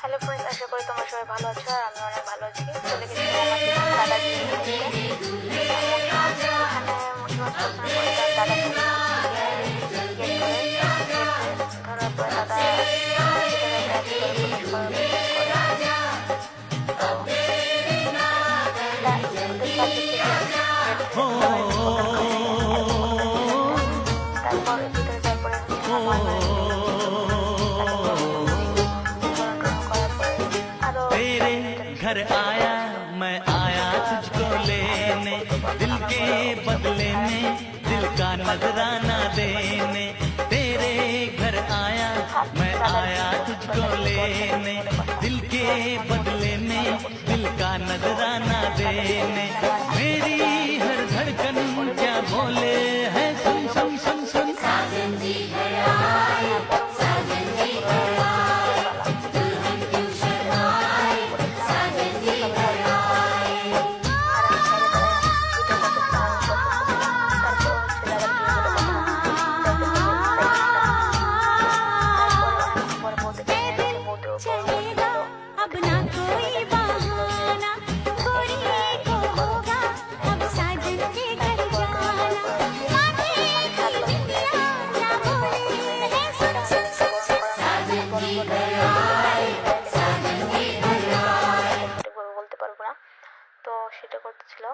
Hello friends, আশা করি তোমরা সবাই ভালো আছো আর আমি অনেক ভালো আছি। চলে গেছিলাম আমার দাদার বিয়ে দেখতে। দাদা গেট ধরার পরে দাদা পুলিশ তারপর ভিতরে তারপরে तेरे घर आया मैं आया तुझको लेने, दिल के बदले में दिल का नजराना देने। तेरे घर आया मैं आया तुझको लेने, दिल के बदले में दिल का नजराना देने। मेरी हर धड़कन क्या बोले है सुन सुन सुन सुन। साजन जी घर आए, साजन जी घर आए, दुल्हन क्यों शर्माए, साजन जी घर आए। चलेगा अब ना कोई बहाना, गोरी को होगा अब साजन के घर जाना। माथे की बिंदिया ना बोले है सुन सुन सुन सुन। साजन जी घर आए, साजन जी घर आए। বলতে পারবো না, তো সেটা করতেছিল।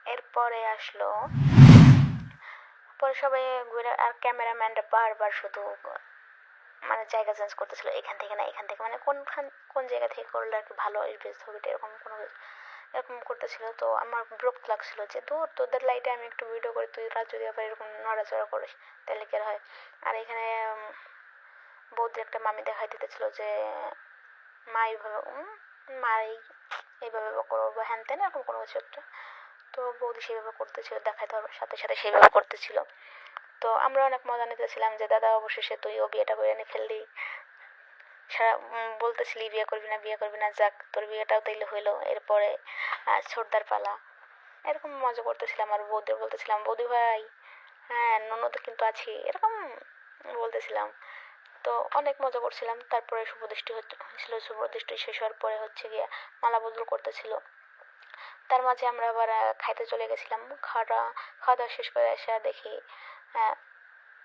এরপরে আসলো পরে সবাই ঘুরে, আর ক্যামেরাম্যানরা বারবার শুধু মানে জায়গা চেঞ্জ করতেছিল, এখান থেকে না এখান থেকে, মানে কোন জায়গা থেকে করলে আর কি ভালো আসবে ছবিটা, এরকম করতেছিল। তো আমার বিরক্ত লাগছিল যে দূর তোদের লাইটে আমি একটু ভিডিও করি, তুই রাত যদি আবার এরকম নড়াচড়া করিস তাহলে কি আর হয়। আর এখানে বৌদির একটা মামি দেখাই দিতেছিল যে মা এইভাবে করো বা হ্যান তেন এরকম কোনো কিছু একটা। তো বৌদি সেইভাবে করতেছিল, দেখাই দেওয়ার সাথে সাথে সেইভাবে করতেছিল। তো আমরা অনেক মজা নিতেছিলাম যে দাদা অবশেষে তুইও বিয়েটা করে এনে ফেললি, সারা বলতেছিলি বিয়ে করবি না, যাক তোর বিয়েটাও তাইলে হইলো। এরপরে ছোটদার পালা, এরকম মজা করতেছিলাম। আর বৌদি বলতেছিলাম বৌদি ভাই হ্যাঁ ননদ কিন্তু আছি, এরকম বলতেছিলাম। তো অনেক মজা করছিলাম। তারপরে শুভদৃষ্টি হয়েছিল, শুভদৃষ্টি শেষ হওয়ার পরে হচ্ছে গিয়ে মালা বদল করতেছিল। তার মাঝে আমরা আবার খাইতে চলে গেছিলাম। খাওয়া দাওয়া শেষ করে এসে দেখি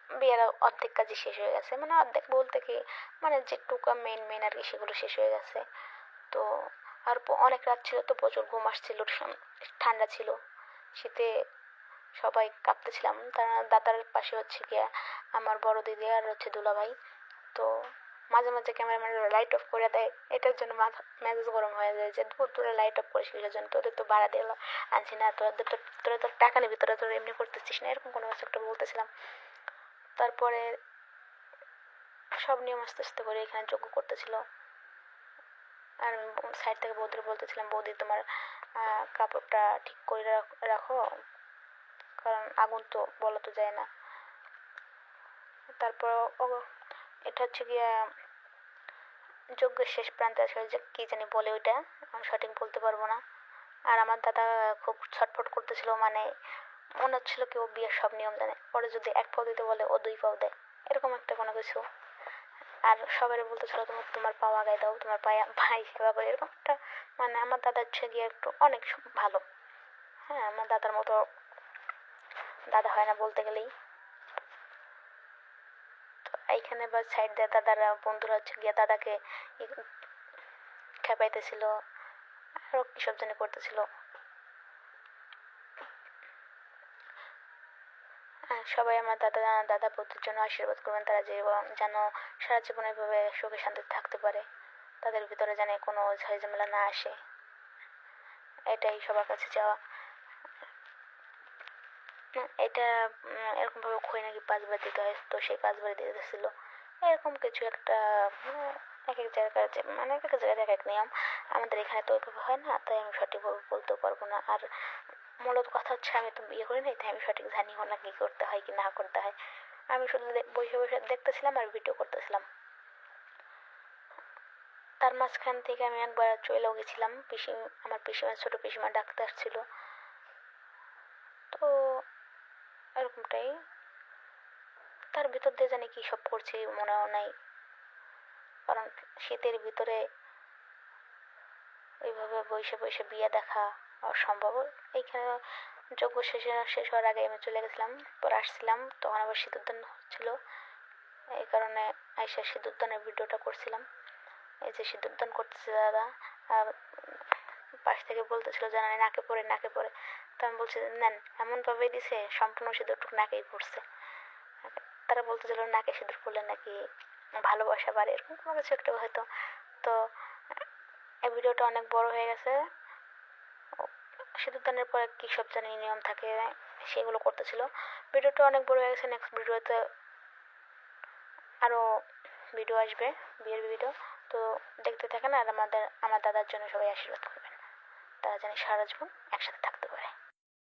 বিয়ের অর্ধেক কাজই শেষ হয়ে গেছে, মানে অর্ধেক বলতে কি মানে যেটুকু মেন আর কি সেগুলো শেষ হয়ে গেছে। তো আর অনেক রাত ছিল, তো প্রচুর ঘুম আসছিল, ঠান্ডা ছিল, শীতে সবাই কাঁপতেছিলাম। তার দাদার পাশে হচ্ছে গিয়ে আমার বড় দিদি আর হচ্ছে দুলাভাই। তো মাঝে মাঝে ক্যামেরাম্যান লাইট অফ করে দেয়, এটার জন্য মেজাজ গরম হয়ে যায় যে তোরা লাইট অফ করিস কিসের জন্য, তোদের তো ভাড়া দিয়ে আনছি না, তোরা তো টাকা নিবি, তোরা এমনি করতেছিস না, এরকম কোনো কিছু একটা বলতেছিলাম। তারপরে সব নিয়ম আস্তে আস্তে করে এখানে যজ্ঞ করতেছিল। আর সাইড থেকে বৌদির বলতেছিলাম বৌদি তোমার কাপড়টা ঠিক করে রাখো, কারণ আগুন তো বলা তো যায় না। তারপর এটা হচ্ছে গিয়া যজ্ঞের শেষ প্রান্তে আসলে যে কি জানি বলে ওইটা আমি সঠিক বলতে পারবো না। আর আমার দাদা খুব ছটফট করতেছিল, মানে মনে হচ্ছিল কি ও বিয়ের সব নিয়ম জানে, পরে যদি এক পাও দিতে বলে ও 2 পাও দেয়, এরকম একটা কোনো কিছু। আর সবাই বলতেছিল তোমার পা আগায় দাও, তোমার ভাই সেবা করে, এরকম একটা। মানে আমার দাদা হচ্ছে গিয়ে একটু অনেক ভালো, হ্যাঁ আমার দাদার মতো দাদা হয় না বলতে গেলেই। তো এইখানে বা সাইড দিয়ে দাদারা বন্ধুরা হচ্ছে গিয়ে দাদাকে খেপাইতেছিল, আরো কিসব জানি করতেছিল। সবাই আমার দাদা বৌদির জন্য আশীর্বাদ করবেন, তারা যেন সারা জীবন এভাবে সুখে শান্তিতে থাকতে পারে, তাদের ভিতরে যেন কোনো ঝামেলা না আসে, এটাই সবার কাছে চাওয়া। এটা এরকম ভাবে খই নাকি 5 বার দিতে হয়, তো সেই 5 বার দিয়ে দিয়েছিল, এরকম কিছু একটা। এক এক জায়গায় মানে এক এক জায়গায় এক এক নিয়ম, আমাদের এখানে তো ওইভাবে হয় না, তাই আমি সঠিকভাবে বলতেও পারবো না। আর মূলত কথা হচ্ছে আমি তো বিয়ে করি নাই, তাই আমি সঠিক জানিও না কি করতে হয় কি না করতে হয়। আমি শুধু বসে বসে দেখতেছিলাম আর ভিডিও করতেছিলাম। তার মাঝখান থেকে আমি একবার চলেও গেছিলাম, আমার পিসিমা, ছোট পিসিমা ডাকতে আসছিল। তো এরকমটাই, তার ভিতর দিয়ে জানি কি সব করছি মনেও নাই, কারণ শীতের ভিতরে ওইভাবে বসে বসে বিয়ে দেখা অসম্ভব। এইখানে যোগ্য শেষ হওয়ার আগে আমি চলে গেছিলাম, পরে আসছিলাম, তখন আবার সিঁদুরদান ছিল, এই কারণে আইসা সিঁদুরদানের ভিডিওটা করছিলাম। এই যে সিঁদুরদান করতেছে দাদা, আর পাশ থেকে বলতেছিল যে না নাকে পড়ে, তো আমি বলছি নেন, এমনভাবেই দিছে সম্পূর্ণ সিঁদুরটুকু নাকেই পড়ছে। তারা বলতেছিল নাকে সিঁদুর পড়লে নাকি ভালোবাসা বাড়ে, এরকম কোনো কিছু একটা হয়তো। তো এই ভিডিওটা অনেক বড় হয়ে গেছে। সিঁদুরদানের পরে কী সব জানি নিয়ম থাকে সেগুলো করতেছিল। ভিডিওটা অনেক বড় হয়ে গেছে, নেক্সট ভিডিওতে আরও ভিডিও আসবে, বিয়ের ভিডিও। তো দেখতে থাকেন আর আমার দাদার জন্য সবাই আশীর্বাদ করবেন, তারা জানি সারা জীবন একসাথে থাকতে